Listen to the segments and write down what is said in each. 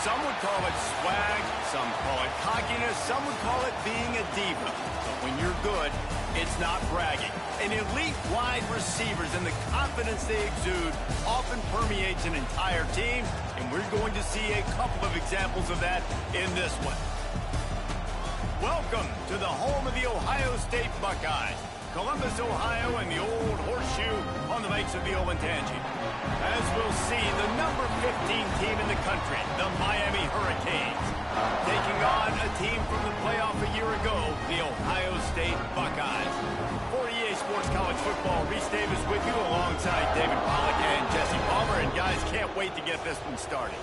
Some would call it swag, some call it cockiness, some would call it being a diva. But when you're good, it's not bragging. An elite wide receivers and the confidence they exude often permeates an entire team, and we're going to see a couple of examples of that in this one. Welcome to the home of the Ohio State Buckeyes. Columbus, Ohio, and the old horseshoe on the banks of the Olentangy. As we'll see, the number 15 team in the country, the Miami Hurricanes, taking on a team from the playoff a year ago, the Ohio State Buckeyes. For EA Sports College Football, Reese Davis with you alongside David Pollack and Jesse Palmer. And guys, can't wait to get this one started.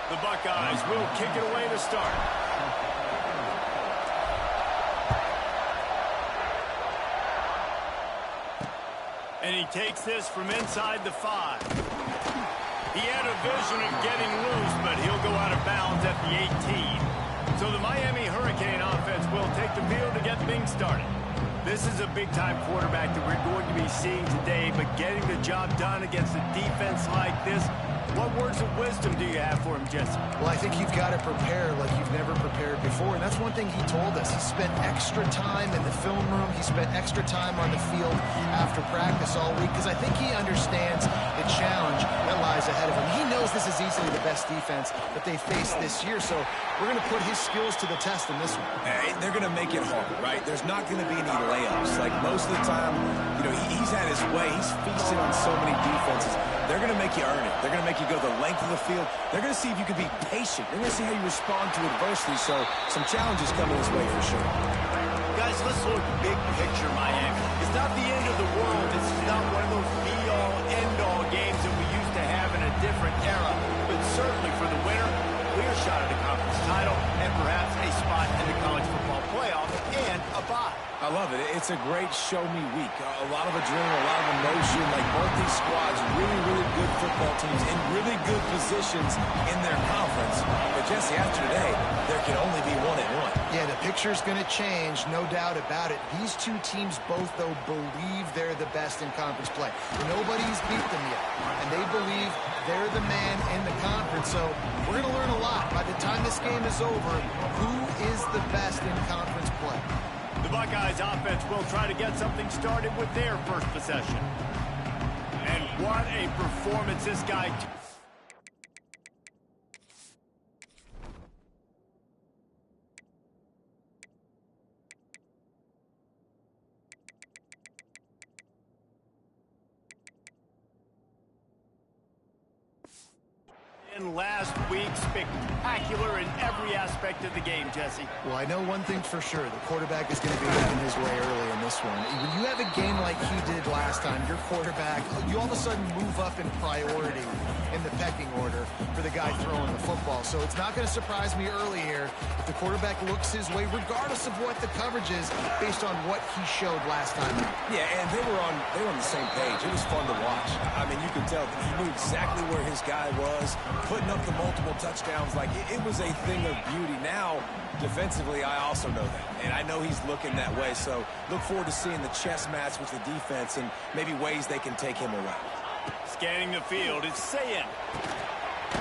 The Buckeyes will kick it away to start. And he takes this from inside the 5. He had a vision of getting loose, but he'll go out of bounds at the 18. So the Miami Hurricane offense will take the field to get things started. This is a big-time quarterback that we're going to be seeing today, but getting the job done against a defense like this, what words of wisdom do you have for him, Jesse? Well, I think you've got to prepare like you've never prepared before, and that's one thing he told us. He spent extra time in the film room. He spent extra time on the field after practice all week because I think he understands the challenge that lies ahead of him. He knows this is easily the best defense that they face this year, so we're going to put his skills to the test in this one. Hey, they're going to make it hard, right? There's not going to be any layups. Like most of the time, you know, he's had his way. He's feasted on so many defenses. They're going to make you earn it. They're going to make you go the length of the field. They're going to see if you can be patient. They're going to see how you respond to adversity. So some challenges coming his way for sure. Guys, let's look big picture Miami. It's not the end of the world. This is not one of those be-all, end-all games that we used to have in a different era. But certainly for the winner, clear shot at a conference title and perhaps a spot in the college football playoff and a bye. I love it. It's a great show-me week. A lot of adrenaline, a lot of emotion. Like both these squads, really, really good football teams in really good positions in their conference. But Jesse, after today, there can only be 1-1. Yeah, the picture's going to change, no doubt about it. These two teams both, though, believe they're the best in conference play. Nobody's beat them yet, and they believe they're the man in the conference. So we're going to learn a lot. By the time this game is over, who is the best in conference play? The Buckeyes offense will try to get something started with their first possession. And what a performance this guy... last week, spectacular in every aspect of the game, Jesse. Well, I know one thing for sure. The quarterback is going to be looking his way early in this one. When you have a game like he did last time, your quarterback, you all of a sudden move up in priority in the pecking order for the guy throwing the football. So it's not going to surprise me early here if the quarterback looks his way, regardless of what the coverage is, based on what he showed last time. Yeah, and they were on the same page. It was fun to watch. I mean, you could tell he knew exactly where his guy was, putting up the multiple touchdowns. Like, it was a thing of beauty. Now, defensively, I also know that. And I know he's looking that way. So look forward to seeing the chess match with the defense and maybe ways they can take him around. Scanning the field, it's Sayin.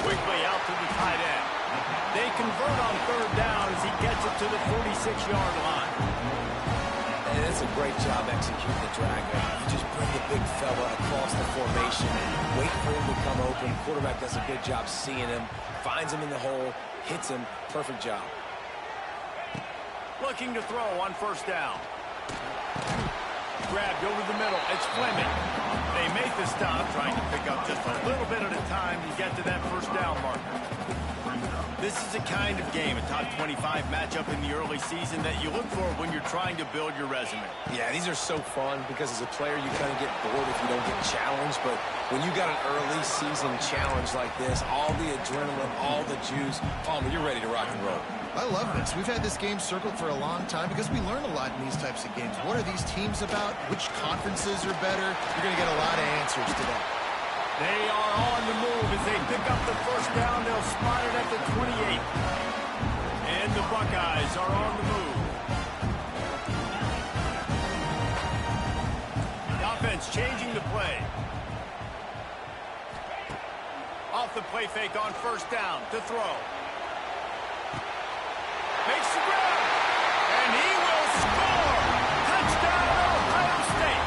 Quickly out to the tight end. They convert on third down as he gets it to the 46-yard line. And it's a great job executing the drag route. You just bring the big fella across the formation, wait for him to come open. Quarterback does a good job seeing him, finds him in the hole, hits him. Perfect job. Looking to throw on first down. Grabbed over the middle. It's Fleming. They make the stop, trying to pick up just a little bit at a time to get to that first down marker. This is a kind of game, a top 25 matchup in the early season that you look for when you're trying to build your resume. Yeah, these are so fun because as a player you kind of get bored if you don't get challenged, but when you got an early season challenge like this, all the adrenaline, all the juice, Palmer, you're ready to rock and roll. I love this. We've had this game circled for a long time because we learn a lot in these types of games. What are these teams about? Which conferences are better? You're going to get a lot of answers today. They are on the move as they pick up the first down. They'll spot it at the 28. And the Buckeyes are on the move. The offense changing the play. Off the play fake on first down to throw. Makes the grab. And he will score. Touchdown, Ohio State.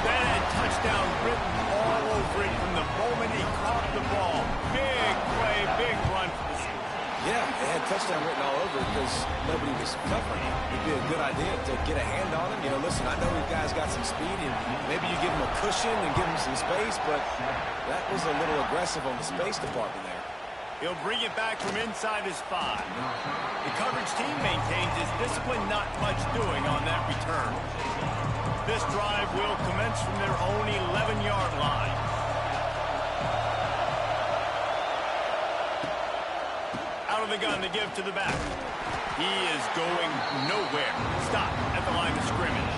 That had touchdown written all over it from the moment he caught the ball. Big play, big run for the Seahawks. Yeah, they had touchdown written all over it because nobody was covering him. It'd be a good idea to get a hand on him. You know, listen, I know you guys got some speed, and maybe you give him a cushion and give him some space, but that was a little aggressive on the space department there. He'll bring it back from inside his 5. The coverage team maintains his discipline, not much doing on that return. This drive will commence from their own 11-yard line. Out of the gun to give to the back. He is going nowhere. Stop at the line of scrimmage.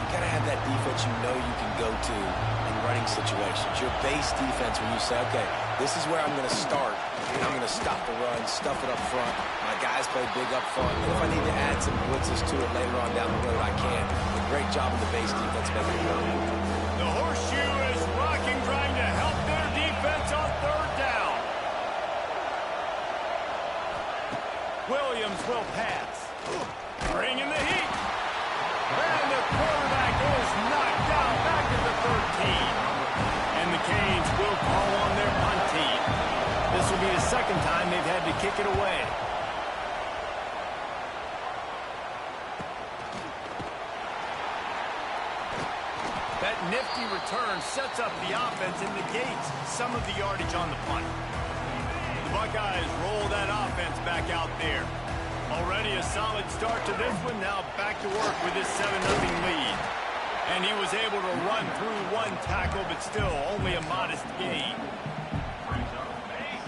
You gotta have that defense you know you can go to in running situations. Your base defense when you say, okay, this is where I'm going to start, and I'm going to stop the run, stuff it up front. My guys play big up front, and if I need to add some blitzes to it later on down the road, I can. A great job of the base defense making it work. The horseshoe is rocking, trying to help their defense on third down. Williams will pass. Bringing the heat. And the quarterback is knocked down back at the 13. And the Canes will call on their punt team. This will be the second time they've had to kick it away. That nifty return sets up the offense and negates some of the yardage on the punt. The Buckeyes roll that offense back out there. Already a solid start to this one. Now back to work with this 7-0 lead. And he was able to run through one tackle, but still only a modest gain.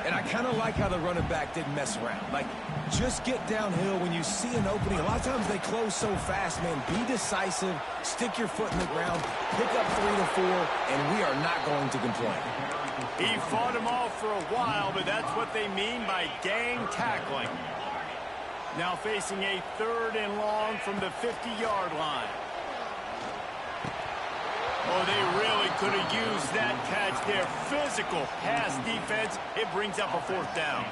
And I kind of like how the running back didn't mess around. Like, just get downhill when you see an opening. A lot of times they close so fast, man. Be decisive, stick your foot in the ground, pick up 3 to 4, and we are not going to complain. He fought him off for a while, but that's what they mean by gang tackling. Now facing a 3rd and long from the 50-yard line. Oh, they really could have used that catch there. Physical pass defense. It brings up a 4th down.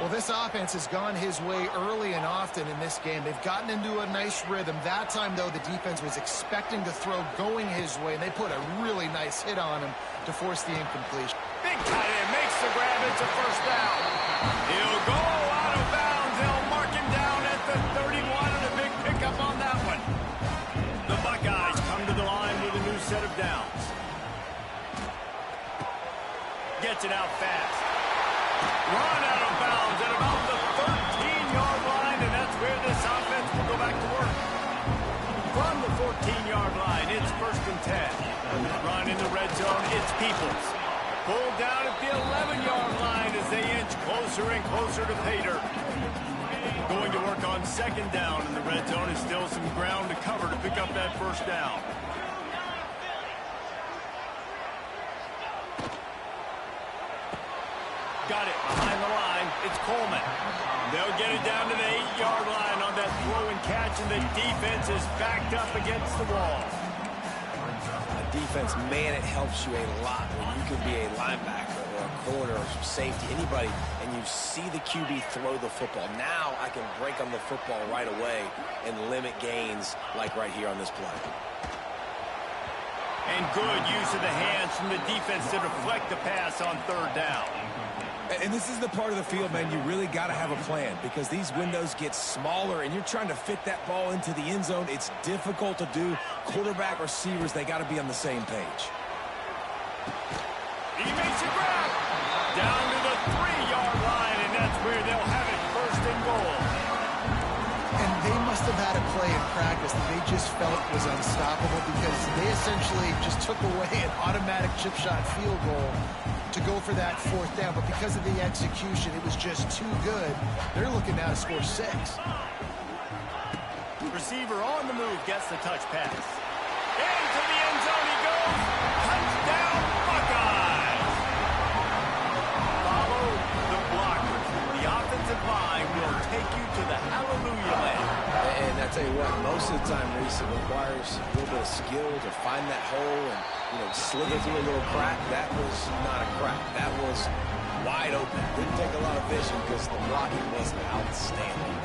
Well, this offense has gone his way early and often in this game. They've gotten into a nice rhythm. That time, though, the defense was expecting to throw going his way, and they put a really nice hit on him to force the incompletion. Big tight end makes the grab. It's a 1st down. He'll go out of bounds. They'll mark him down at the 31, and a big pickup on that one. The Buckeyes come to the line with a new set of downs. Gets it out fast. Run out of bounds at about the 13-yard line, and that's where this offense will go back to work. From the 14-yard line, it's 1st and 10. Run in the red zone, it's Peoples. Pulled down at the 11-yard line as they inch closer and closer to Pater. Going to work on 2nd down in the red zone is still some ground to cover to pick up that 1st down. Got it behind the line. It's Coleman. They'll get it down to the 8-yard line on that throw and catch, and the defense is backed up against the wall. Defense, man, it helps you a lot when you can be a linebacker or a corner or safety, anybody, and you see the QB throw the football. Now I can break on the football right away and limit gains like right here on this play. And good use of the hands from the defense to deflect the pass on 3rd down. And this is the part of the field, man, you really got to have a plan because these windows get smaller and you're trying to fit that ball into the end zone. It's difficult to do. Quarterback, receivers, they got to be on the same page. He makes a grab down to the 3-yard line, and that's where they'll have it 1st and goal. And they must have had a play in practice that they just felt was unstoppable because they essentially just took away an automatic chip shot field goal to go for that 4th down, but because of the execution, it was just too good. They're looking now to score 6. Receiver on the move gets the touch pass. Into the end zone he goes. Touchdown, Buckeyes! Follow the blockers. skill to find that hole and, slither through a little crack. That was not a crack. That was wide open. Didn't take a lot of vision because the blocking was outstanding.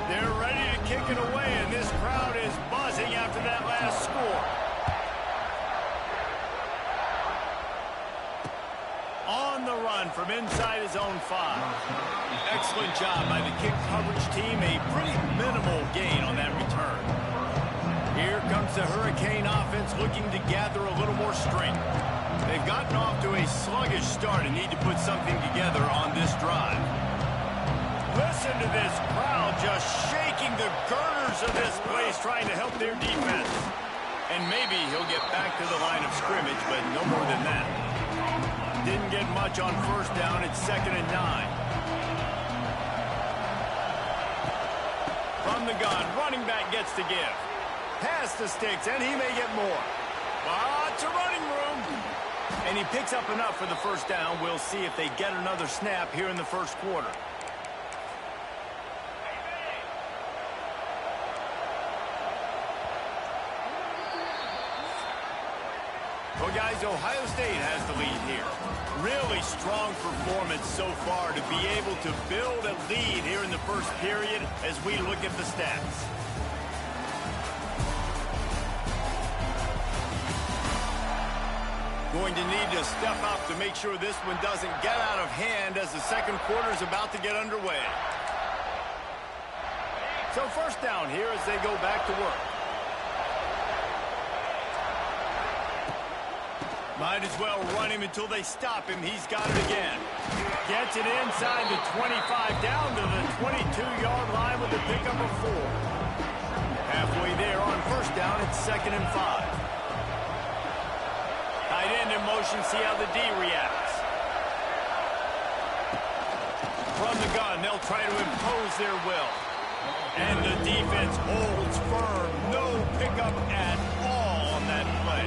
They're ready to kick it away, and this crowd is buzzing after that last score. On the run from inside his own 5. Excellent job by the kick coverage team. A pretty minimal gain on that return. Here comes the Hurricane offense looking to gather a little more strength. They've gotten off to a sluggish start and need to put something together on this drive. Listen to this crowd just shaking the girders of this place trying to help their defense. And maybe he'll get back to the line of scrimmage, but no more than that. Didn't get much on first down. It's 2nd and 9. From the gun, running back gets to give. Pass the sticks, and he may get more. Lots of running room. And he picks up enough for the first down. We'll see if they get another snap here in the first quarter. Well, guys, Ohio State has the lead here. Really strong performance so far to be able to build a lead here in the first period as we look at the stats. Going to need to step up to make sure this one doesn't get out of hand as the second quarter is about to get underway. So first down here as they go back to work. Might as well run him until they stop him. He's got it again. Gets it inside the 25, down to the 22-yard line with a pickup of 4. Halfway there on first down, it's 2nd and 5. Tight end in motion, see how the D reacts. From the gun, they'll try to impose their will. And the defense holds firm. No pickup at all on that play.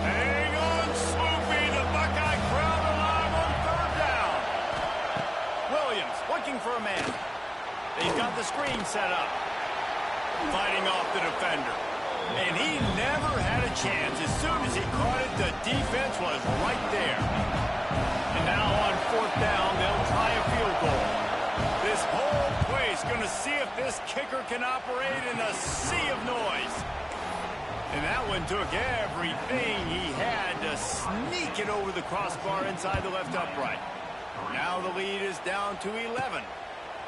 Hang on, Swoopy. The Buckeye crowd alive on 3rd down. Williams looking for a man. They've got the screen set up. Fighting off the defender. And he never had a chance. As soon as he caught it, the defense was right there. And now on 4th down, they'll try a field goal. This whole place going to see if this kicker can operate in a sea of noise. And that one took everything he had to sneak it over the crossbar inside the left upright. Now the lead is down to 11.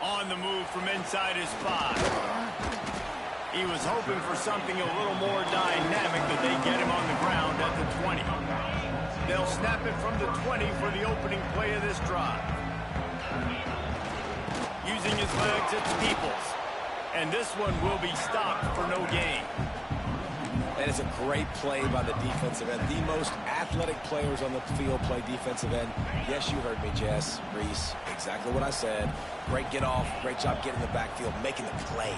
On the move from inside his 5. He was hoping for something a little more dynamic, but they get him on the ground at the 20. They'll snap it from the 20 for the opening play of this drive. Using his legs, it's Peoples. And this one will be stopped for no gain. That is a great play by the defensive end. The most athletic players on the field play defensive end. Yes, you heard me, Jess, Reese. Exactly what I said. Great get off. Great job getting in the backfield, making the play.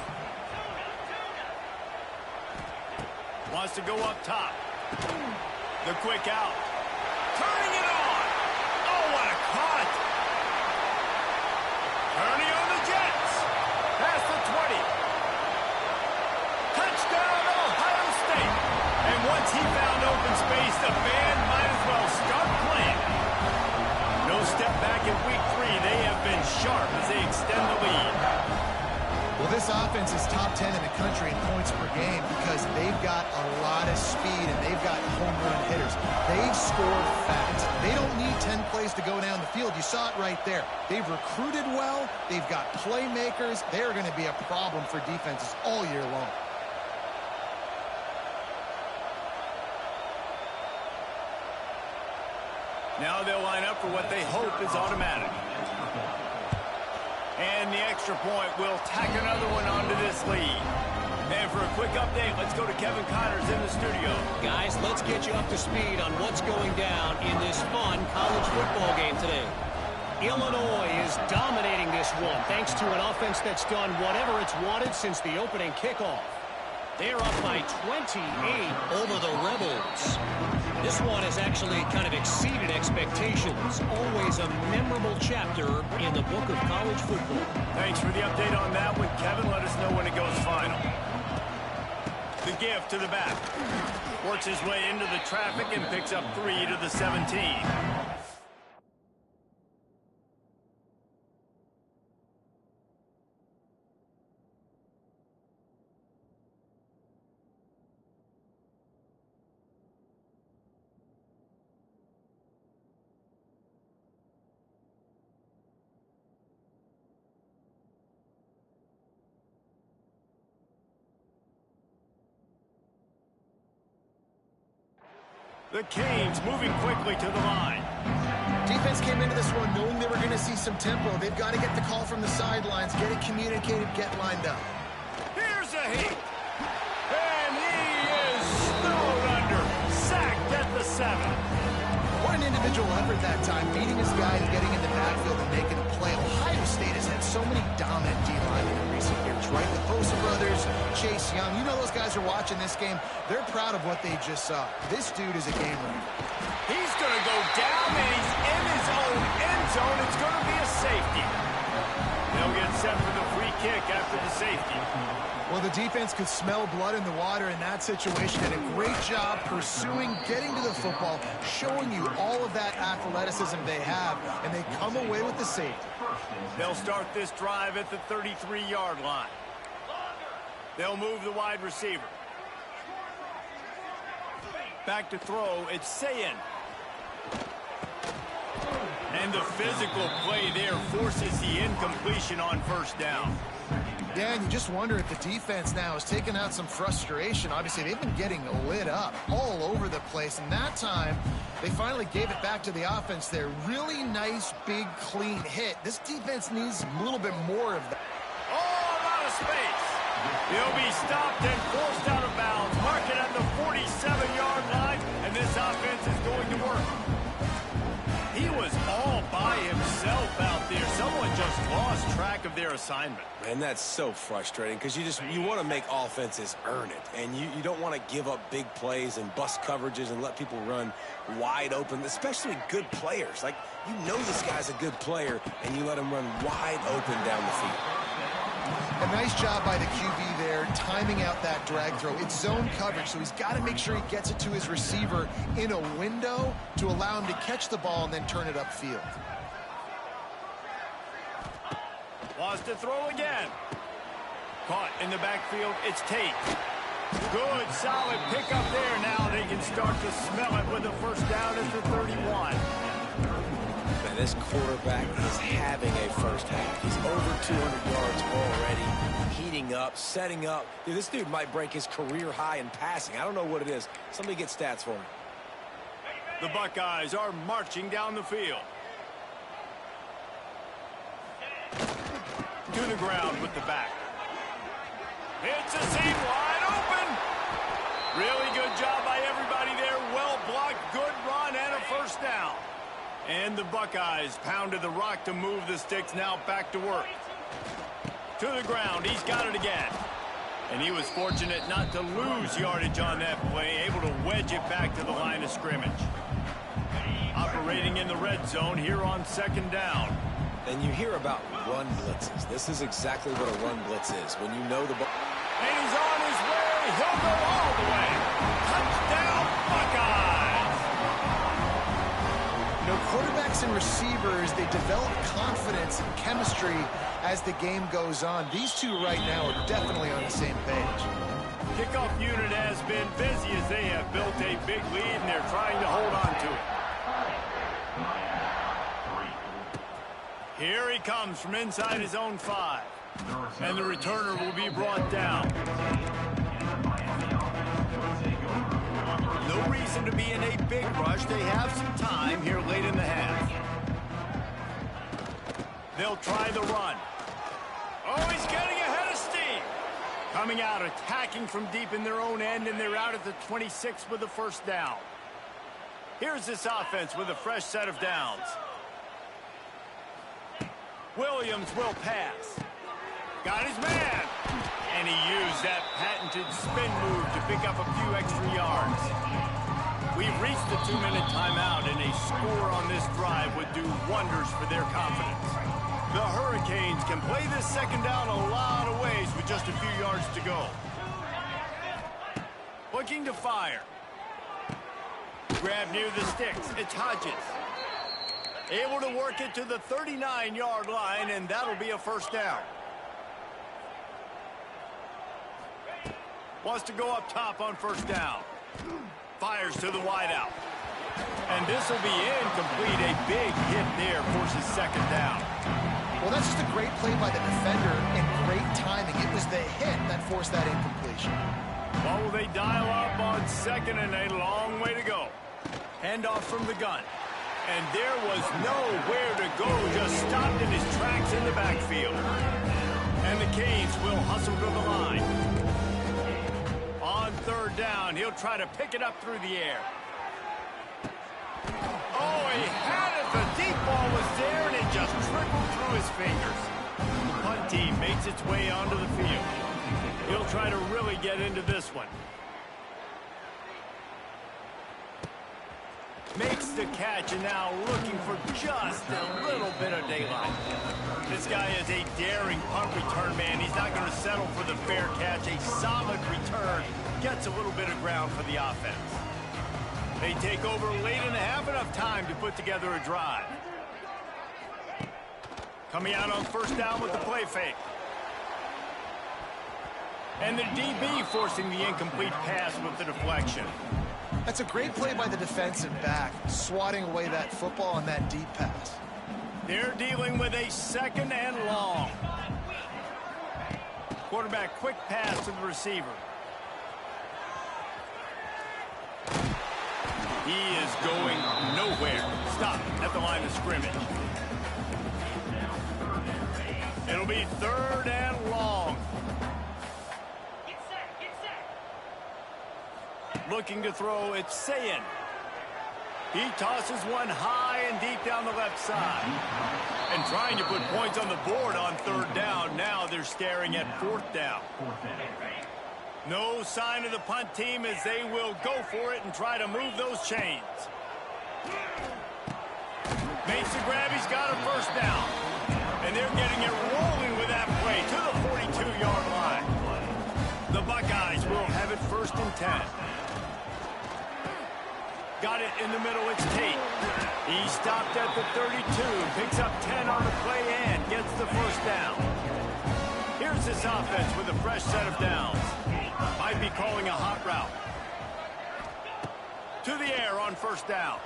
Wants to go up top. The quick out. Turning it on. Oh, what a cut. Turning on the Jets. Past the 20. Touchdown, Ohio State. And once he found open space, the band might as well start playing. No step back in week 3. They have been sharp as they extend the lead. Well, this offense is top 10 in the country in points per game because they've got a lot of speed and they've got home run hitters. They've scored fast. They don't need 10 plays to go down the field. You saw it right there. They've recruited well. They've got playmakers. They're going to be a problem for defenses all year long. Now they'll line up for what they hope is automatic. And the extra point will tack another one onto this lead. And for a quick update, let's go to Kevin Connors in the studio. Guys, let's get you up to speed on what's going down in this fun college football game today. Illinois is dominating this one thanks to an offense that's done whatever it's wanted since the opening kickoff. They're up by 28 over the Rebels. This one has actually kind of exceeded expectations. Always a memorable chapter in the book of college football. Thanks for the update on that one, Kevin. Let us know when it goes final. The give to the back. Works his way into the traffic and picks up 3 to the 17. The Canes moving quickly to the line. Defense came into this one knowing they were going to see some tempo. They've got to get the call from the sidelines, get it communicated, get lined up. Here's a heat. And he is snowed under. Sacked at the 7. What an individual effort that time, beating his guys, getting in the backfield, and making a play. Ohio State has had so many dominant D-linemen in recent years, right? The Bosa brothers, Chase Young. You know those guys are watching this game. They're proud of what they just saw. This dude is a game winner. He's going to go down, and he's in his own end zone. It's going to be a safety. They'll get set for the free kick after the safety. Well, the defense could smell blood in the water in that situation. Did a great job pursuing, getting to the football, showing you all of that athleticism they have, and they come away with the safety. They'll start this drive at the 33-yard line. They'll move the wide receiver. Back to throw, it's Sayin. And the physical play there forces the incompletion on first down. Yeah, and you just wonder if the defense now has taken out some frustration. Obviously, they've been getting lit up all over the place, and that time, they finally gave it back to the offense there. Really nice, big, clean hit. This defense needs a little bit more of that. Oh, a lot of space. He'll be stopped and forced out of bounds. Mark it at the 47-yard line, and this offense is going to work. He was all by himself out there. Someone just lost track of their assignment. And that's so frustrating because you want to make offenses earn it. And you don't want to give up big plays and bust coverages and let people run wide open, especially good players. Like, you know this guy's a good player, and you let him run wide open down the field. A nice job by the QB there, timing out that drag throw. It's zone coverage, so he's got to make sure he gets it to his receiver in a window to allow him to catch the ball and then turn it upfield. Wants to throw again. Caught in the backfield, it's Tate. Good, solid pickup there. Now they can start to smell it with a first down at the 31. Man, this quarterback is having a first half. He's over 200 yards already, heating up, setting up. Dude, this dude might break his career high in passing. I don't know what it is. Somebody get stats for me. The Buckeyes are marching down the field. To the ground with the back. It's a seam wide open. Really good job by everybody there. Well blocked, good run, and a first down. And the Buckeyes pounded the rock to move the sticks. Now back to work. To the ground. He's got it again. And he was fortunate not to lose yardage on that play, able to wedge it back to the line of scrimmage. Operating in the red zone here on second down. And you hear about run blitzes. This is exactly what a run blitz is. When you know the ball. And he's on his way. He'll go all the way. Touchdown, Buckeyes! You know, quarterbacks and receivers, they develop confidence and chemistry as the game goes on. These two right now are definitely on the same page. Kickoff unit has been busy as they have built a big lead, and they're trying to hold on to it. Here he comes from inside his own 5. And the returner will be brought down. No reason to be in a big rush. They have some time here late in the half. They'll try the run. Oh, he's getting ahead of steam. Coming out, attacking from deep in their own end, and they're out at the 26 with the first down. Here's this offense with a fresh set of downs. Williams will pass. Got his man. And he used that patented spin move to pick up a few extra yards. We've reached the 2-minute timeout, and a score on this drive would do wonders for their confidence. The Hurricanes can play this second down a lot of ways with just a few yards to go. Looking to fire. Grab near the sticks. It's Hodges. Able to work it to the 39-yard line, and that'll be a first down. Wants to go up top on first down. Fires to the wideout. And this will be incomplete. A big hit there forces second down. Well, that's just a great play by the defender and great timing. It was the hit that forced that incompletion. Well, will they dial up on second, and a long way to go. Handoff from the gun. And there was nowhere to go. Just stopped in his tracks in the backfield. And the Canes will hustle to the line. On third down, he'll try to pick it up through the air. Oh, he had it. The deep ball was there, and it just trickled through his fingers. The punt team makes its way onto the field. He'll try to really get into this one. Makes the catch, and now looking for just a little bit of daylight. This guy is a daring punt return man. He's not going to settle for the fair catch. A solid return gets a little bit of ground for the offense. They take over late in the half, enough time to put together a drive. Coming out on first down with the play fake. And the DB forcing the incomplete pass with the deflection. That's a great play by the defensive back, swatting away that football on that deep pass. They're dealing with a second and long. Quarterback quick pass to the receiver. He is going nowhere. Stop at the line of scrimmage. It'll be third and long. Looking to throw, it's Sayin. He tosses one high and deep down the left side. And trying to put points on the board on third down. Now they're staring at fourth down. No sign of the punt team as they will go for it and try to move those chains. Makes the grab, he's got a first down. And they're getting it rolling with that play to the 42-yard line. The Buckeyes will have it first and 10. Got it in the middle, it's Tate. He stopped at the 32, picks up 10 on the play and gets the first down. Here's this offense with a fresh set of downs. Might be calling a hot route. To the air on first down.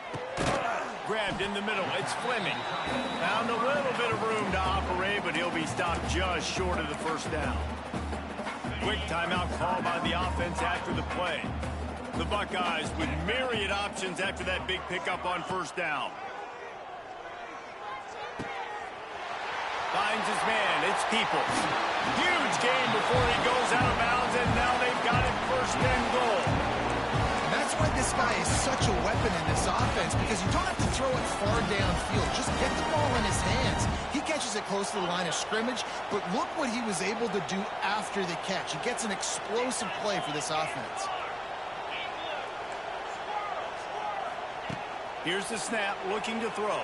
Grabbed in the middle, it's Fleming. Found a little bit of room to operate, but he'll be stopped just short of the first down. Quick timeout call by the offense after the play. The Buckeyes with myriad options after that big pickup on first down. Finds his man, it's Peoples. Huge gain before he goes out of bounds, and now they've got it first and goal. And that's why this guy is such a weapon in this offense, because you don't have to throw it far downfield. Just get the ball in his hands. He catches it close to the line of scrimmage, but look what he was able to do after the catch. He gets an explosive play for this offense. Here's the snap, looking to throw.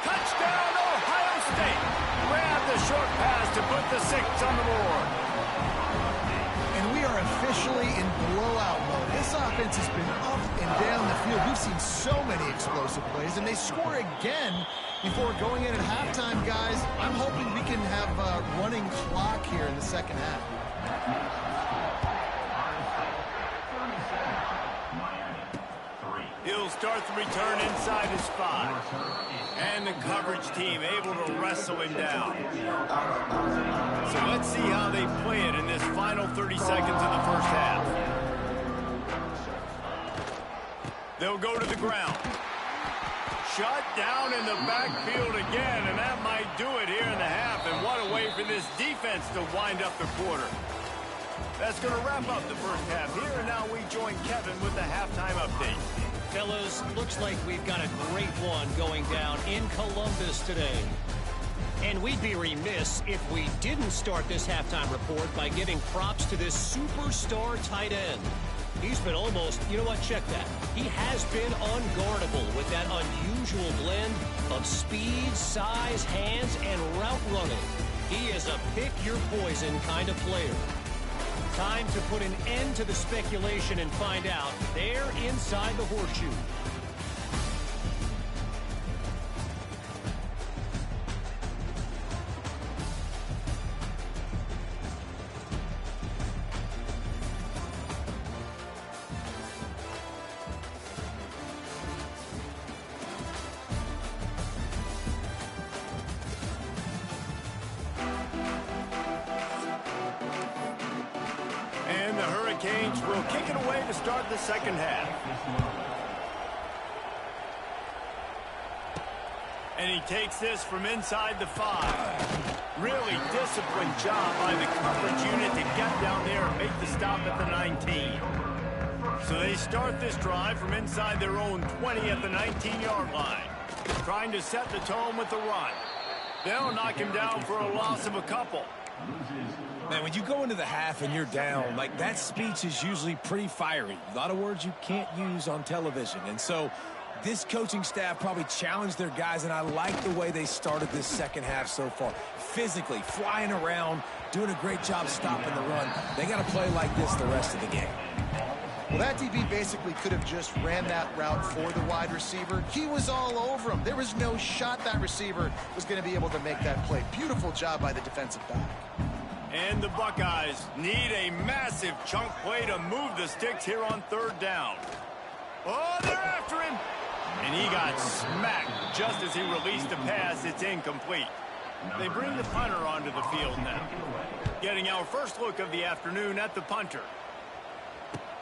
Touchdown, Ohio State. Grab the short pass to put the 6 on the board. And we are officially in blowout mode. This offense has been up and down the field. We've seen so many explosive plays, and they score again before going in at halftime, guys. I'm hoping we can have a running clock here in the second half. He'll start the return inside his 5. And the coverage team able to wrestle him down. So let's see how they play it in this final 30 seconds of the first half. They'll go to the ground. Shut down in the backfield again, and that might do it here in the half. And what a way for this defense to wind up the quarter. That's going to wrap up the first half here, and now we join Kevin with the halftime update. Fellas, looks like we've got a great one going down in Columbus today. And we'd be remiss if we didn't start this halftime report by giving props to this superstar tight end. He's been almost, you know what, check that. He has been unguardable with that unusual blend of speed, size, hands, and route running. He is a pick-your-poison kind of player. Time to put an end to the speculation and find out. They're inside the horseshoe. And the Hurricanes will kick it away to start the second half. And he takes this from inside the 5. Really disciplined job by the coverage unit to get down there and make the stop at the 19. So they start this drive from inside their own 20 at the 19-yard line, trying to set the tone with the run. They'll knock him down for a loss of a couple. Man, when you go into the half and you're down, like, that speech is usually pretty fiery. A lot of words you can't use on television. And so this coaching staff probably challenged their guys, and I like the way they started this second half so far. Physically, flying around, doing a great job stopping the run. They got to play like this the rest of the game. Well, that DB basically could have just ran that route for the wide receiver. He was all over him. There was no shot that receiver was going to be able to make that play. Beautiful job by the defensive back. And the Buckeyes need a massive chunk play to move the sticks here on third down. Oh, they're after him. And he got smacked just as he released the pass. It's incomplete. They bring the punter onto the field now. Getting our first look of the afternoon at the punter.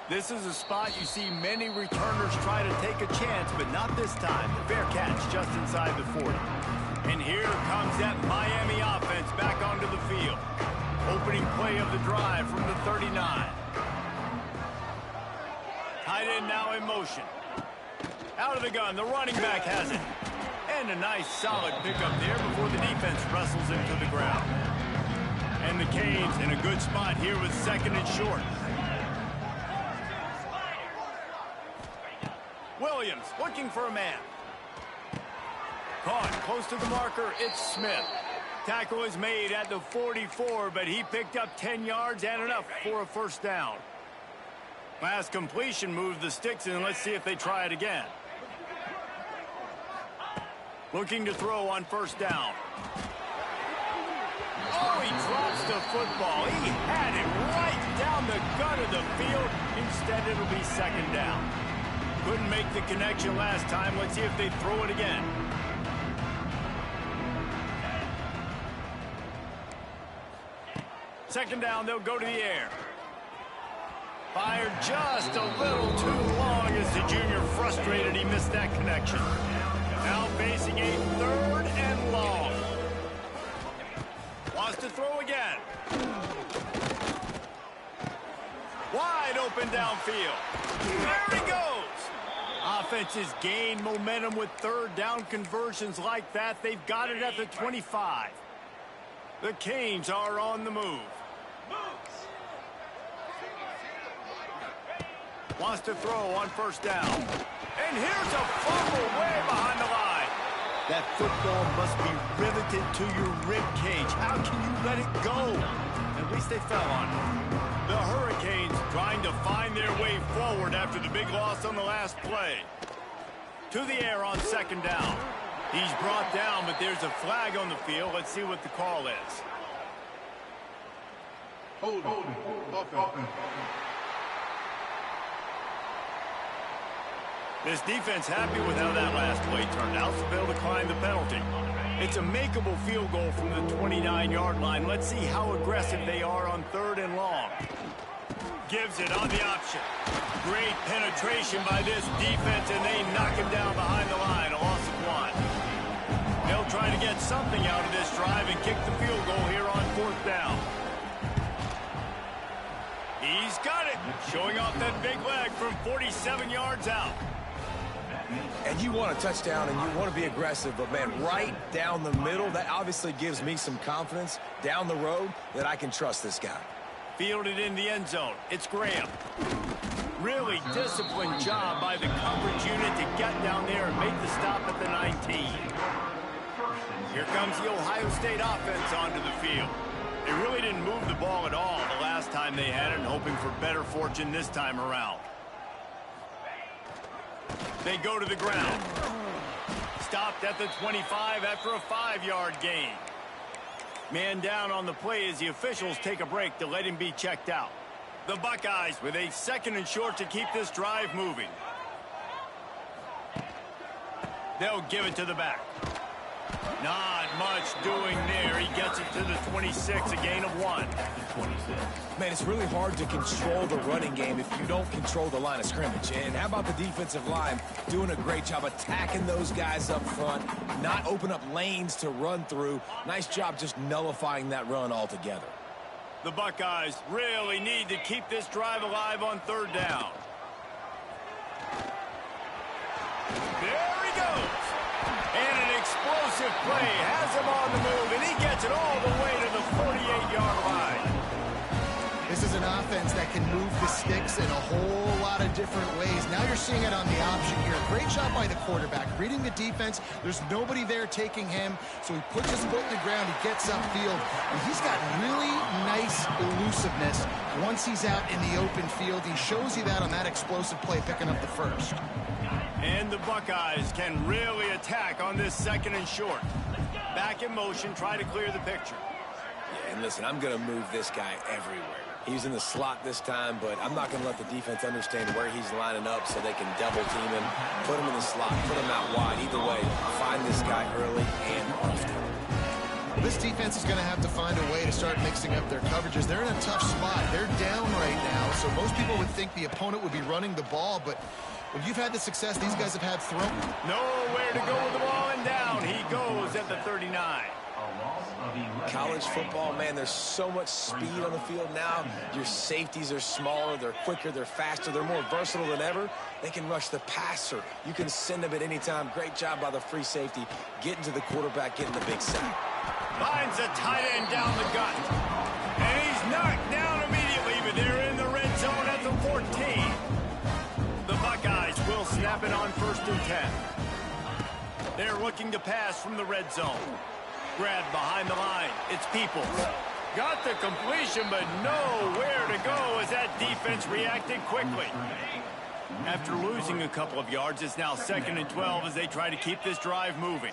This is a spot you see many returners try to take a chance, but not this time. The fair catch just inside the 40. And here comes that Miami offense back onto the field. Opening play of the drive from the 39. Tight end now in motion. Out of the gun, the running back has it. And a nice solid pickup there before the defense wrestles him to the ground. And the Canes in a good spot here with second and short. Williams looking for a man. Caught close to the marker, it's Smith. Tackle is made at the 44, but he picked up 10 yards and enough for a first down. Last completion moved the sticks, and let's see if they try it again. Looking to throw on first down. Oh, he drops the football. He had it right down the gut of the field. Instead, it'll be second down. Couldn't make the connection last time. Let's see if they throw it again. Second down, they'll go to the air. Fired just a little too long as the junior frustrated. He missed that connection. Now facing a third and long. Wants to throw again. Wide open downfield. There he goes. Offenses gain momentum with third down conversions like that. They've got it at the 25. The Canes are on the move. Wants to throw on first down. And here's a fumble way behind the line. That football must be riveted to your rib cage. How can you let it go? At least they fell on it. The Hurricanes trying to find their way forward after the big loss on the last play. To the air on second down. He's brought down, but there's a flag on the field. Let's see what the call is. Hold on. This defense happy with how that last play turned out, so they'll decline the penalty. It's a makeable field goal from the 29-yard line. Let's see how aggressive they are on third and long. Gives it on the option. Great penetration by this defense, and they knock him down behind the line. A loss of 1. They'll try to get something out of this drive and kick the field goal here on fourth down. He's got it. Showing off that big leg from 47 yards out. And you want a touchdown and you want to be aggressive, but, man, right down the middle, that obviously gives me some confidence down the road that I can trust this guy. Fielded in the end zone. It's Graham. Really disciplined job by the coverage unit to get down there and make the stop at the 19. Here comes the Ohio State offense onto the field. They really didn't move the ball at all the last time they had it, hoping for better fortune this time around. They go to the ground. Stopped at the 25 after a 5-yard gain. Man down on the play as the officials take a break to let him be checked out. The Buckeyes with a 2nd and short to keep this drive moving. They'll give it to the back. Not much doing there. He gets it to the 26, a gain of 1. Man, it's really hard to control the running game if you don't control the line of scrimmage. And how about the defensive line doing a great job attacking those guys up front, not open up lanes to run through. Nice job just nullifying that run altogether. The Buckeyes really need to keep this drive alive on 3rd down. There he goes. And an explosive play has him on the move, and he gets it all the way to the 48-yard line. This is an offense that can move the sticks in a whole lot of different ways. Now you're seeing it on the option here. Great job by the quarterback. Reading the defense, there's nobody there taking him, so he puts his foot in the ground, he gets upfield, and he's got really nice elusiveness once he's out in the open field. He shows you that on that explosive play, picking up the 1st. And the Buckeyes can really attack on this 2nd and short. Back in motion, try to clear the picture. Yeah, and listen, I'm going to move this guy everywhere. He's in the slot this time, but I'm not going to let the defense understand where he's lining up so they can double team him, put him in the slot, put him out wide. Either way, find this guy early and often. Well, this defense is going to have to find a way to start mixing up their coverages. They're in a tough spot. They're down right now, so most people would think the opponent would be running the ball, but when you've had the success these guys have had throwing. Nowhere to go with the ball, and down he goes at the 39. College football, man, there's so much speed on the field now. Your safeties are smaller, they're quicker, they're faster, they're more versatile than ever. They can rush the passer. You can send them at any time. Great job by the free safety, getting to the quarterback, getting the big sack. Finds a tight end down the gut. And he's knocked down immediately, but they're in the red zone at the 14. The Buckeyes will snap it on 1st and 10. They're looking to pass from the red zone. Grabbed behind the line. It's Peoples. Got the completion, but nowhere to go as that defense reacted quickly. After losing a couple of yards, it's now 2nd and 12 as they try to keep this drive moving.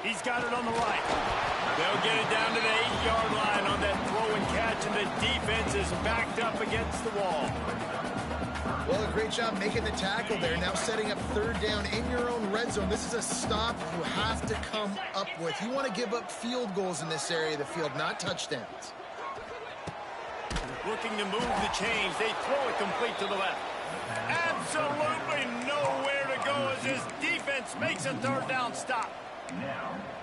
He's got it on the right. They'll get it down to the 8-yard line on that throw and catch, and the defense is backed up against the wall. Well, a great job making the tackle there. Now setting up 3rd down in your own red zone. This is a stop you have to come up with. You want to give up field goals in this area of the field, not touchdowns. Looking to move the chains. They throw it complete to the left. Absolutely nowhere to go as this defense makes a 3rd down stop.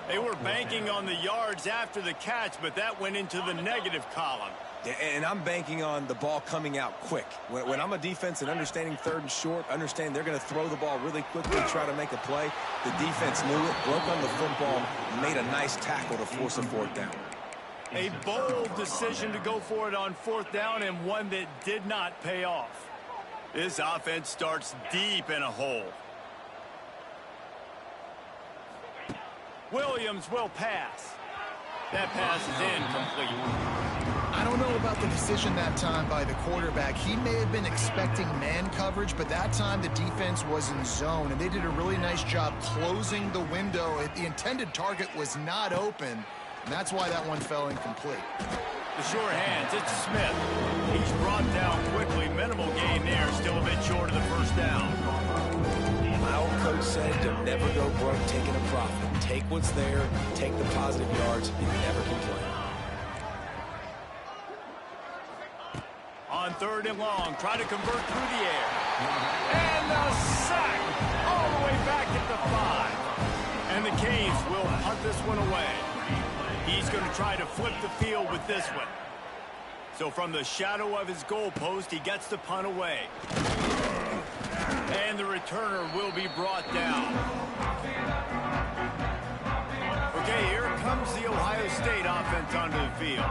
They were banking on the yards after the catch, but that went into the negative column. And I'm banking on the ball coming out quick. When I'm a defense and understanding 3rd and short, understand they're going to throw the ball really quickly, try to make a play. The defense knew it, broke on the football, made a nice tackle to force a 4th down. A bold decision to go for it on 4th down, and one that did not pay off. This offense starts deep in a hole. Williams will pass. That pass is incomplete. I don't know about the decision that time by the quarterback. He may have been expecting man coverage, but that time the defense was in zone, and they did a really nice job closing the window. The intended target was not open, and that's why that one fell incomplete. The short hands, it's Smith. He's brought down quickly. Minimal gain there, still a bit short of the 1st down. My old coach said to never go broke taking a profit. Take what's there, take the positive yards, and never complain. On 3rd and long, try to convert through the air. And the sack all the way back at the 5. And the Canes will punt this one away. He's going to try to flip the field with this one. So from the shadow of his goal post, he gets the punt away. And the returner will be brought down. Okay, here comes the Ohio State offense onto the field.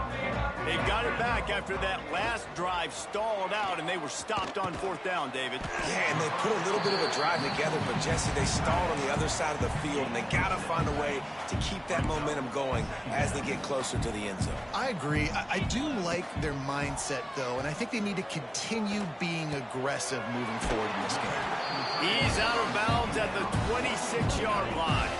They got it back after that last drive stalled out, and they were stopped on 4th down, David. Yeah, and they put a little bit of a drive together, but Jesse, they stalled on the other side of the field, and they got to find a way to keep that momentum going as they get closer to the end zone. I agree. I do like their mindset, though, and I think they need to continue being aggressive moving forward in this game. He's out of bounds at the 26-yard line.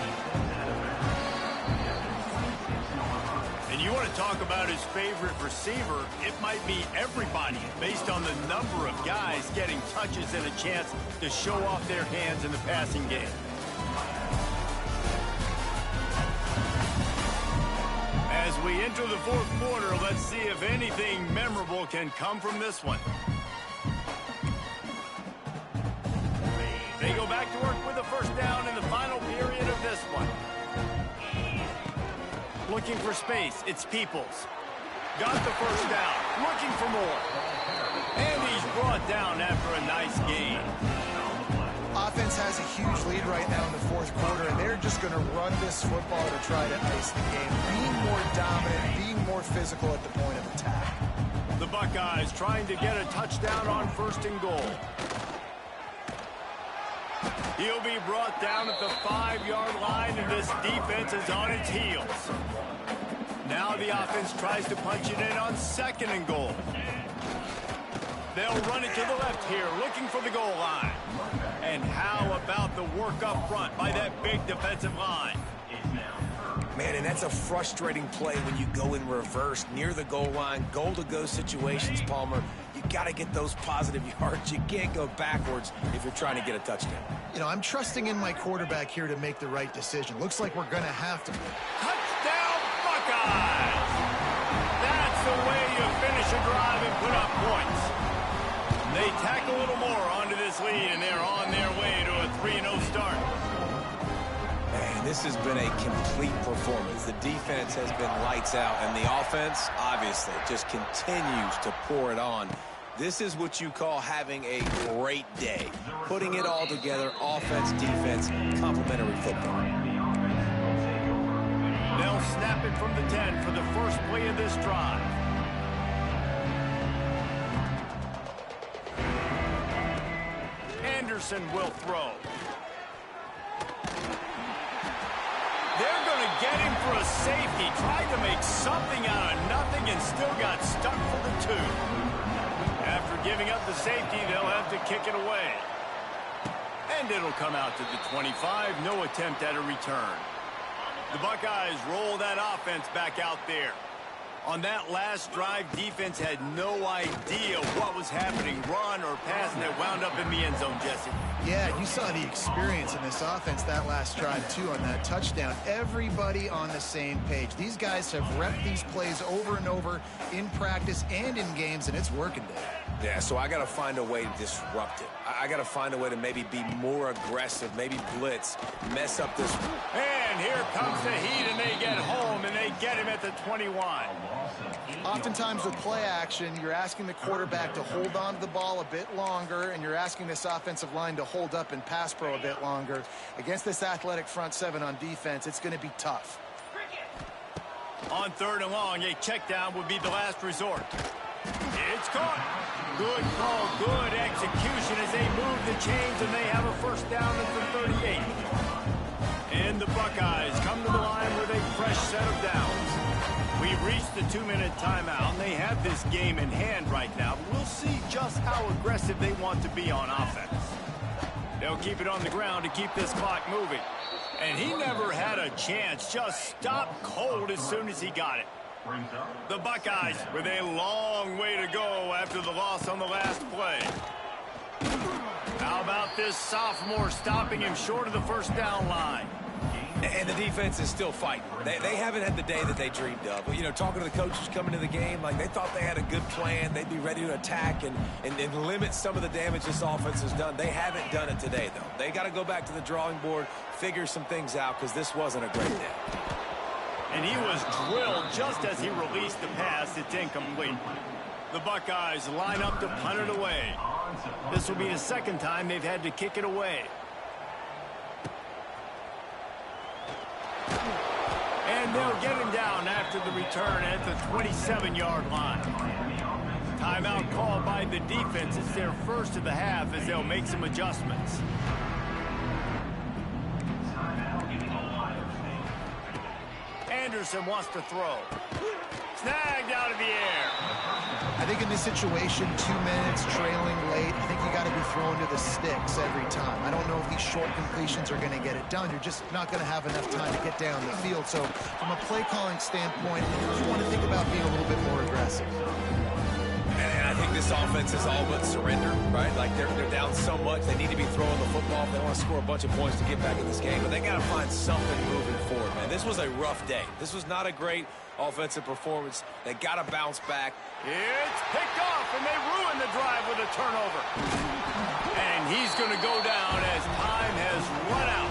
And you want to talk about his favorite receiver, it might be everybody based on the number of guys getting touches and a chance to show off their hands in the passing game. As we enter the 4th quarter, let's see if anything memorable can come from this one. They go back to work with a 1st down in the final period of this one. Looking for space, it's Peoples. Got the 1st down, looking for more. And he's brought down after a nice gain. Offense has a huge lead right now in the 4th quarter, and they're just going to run this football to try to ice the game. Being more dominant, being more physical at the point of attack. The Buckeyes trying to get a touchdown on 1st and goal. He'll be brought down at the 5-yard line, and this defense is on its heels. Now the offense tries to punch it in on 2nd and goal. They'll run it to the left here, looking for the goal line. And how about the work up front by that big defensive line? Man, and that's a frustrating play when you go in reverse near the goal line, goal-to-go situations, Palmer. You got to get those positive yards. You can't go backwards if you're trying to get a touchdown. You know, I'm trusting in my quarterback here to make the right decision. Looks like we're going to have to. Touchdown, Buckeyes! That's the way you finish a drive and put up points. They tack a little more onto this lead, and they're on their way to a 3-0 start. Man, this has been a complete performance. The defense has been lights out, and the offense, obviously, just continues to pour it on. This is what you call having a great day. Putting it all together, offense, defense, complementary football. They'll snap it from the 10 for the first play of this drive. Anderson will throw. They're going to get him for a safety. Tried to make something out of nothing and still got stuck for the 2. After giving up the safety, they'll have to kick it away. And it'll come out to the 25. No attempt at a return. The Buckeyes roll that offense back out there. On that last drive, defense had no idea what was happening, run or pass, and it wound up in the end zone, Jesse. Yeah, you saw the experience in this offense that last drive, too, on that touchdown. Everybody on the same page. These guys have repped these plays over and over in practice and in games, and it's working, Dave. Yeah, so I got to find a way to disrupt it. I got to find a way to maybe be more aggressive, maybe blitz, mess up this. And here comes the heat, and they get home, and they get him at the 21. Oftentimes with play action, you're asking the quarterback to hold on to the ball a bit longer, and you're asking this offensive line to hold up and pass pro a bit longer. Against this athletic front 7 on defense, it's going to be tough. On 3rd and long, a check down would be the last resort. It's caught. Good call, good execution as they move the chains, and they have a 1st down at the 38. And the Buckeyes come to the line with a fresh set of downs. We've reached the 2-minute timeout, and they have this game in hand right now. But we'll see just how aggressive they want to be on offense. They'll keep it on the ground to keep this clock moving. And he never had a chance, just stopped cold as soon as he got it. The Buckeyes with a long way to go after the loss on the last play. How about this sophomore stopping him short of the 1st down line? And the defense is still fighting. They haven't had the day that they dreamed of. But, you know, talking to the coaches coming to the game, like they thought they had a good plan. They'd be ready to attack and limit some of the damage this offense has done. They haven't done it today, though. They got to go back to the drawing board, figure some things out, because this wasn't a great day. And he was drilled just as he released the pass. It's incomplete. The Buckeyes line up to punt it away. This will be the second time they've had to kick it away. And they'll get him down after the return at the 27-yard line. Timeout called by the defense. It's their first of the half as they'll make some adjustments. Anderson wants to throw. Snagged out of the air. I think in this situation, 2 minutes trailing late, I think you got to be throwing to the sticks every time. I don't know if these short completions are going to get it done. You're just not going to have enough time to get down the field. So from a play calling standpoint, you want to think about being a little bit more aggressive. And I think this offense is all but surrender, right? Like they're down so much, they need to be throwing the football if they want to score a bunch of points to get back in this game. But they got to find something moving forward, man. This was a rough day. This was not a great offensive performance. They got to bounce back. It's picked off, and they ruin the drive with a turnover. And he's going to go down as time has run out.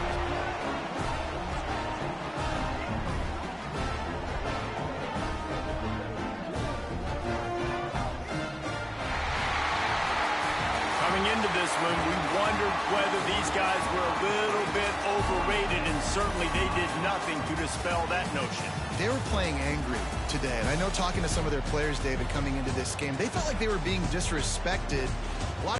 Coming into this one, we wondered whether these guys were a little bit overrated, and certainly they did nothing to dispel that notion. They were playing angry today, and I know talking to some of their players, David, coming into this game, they felt like they were being disrespected.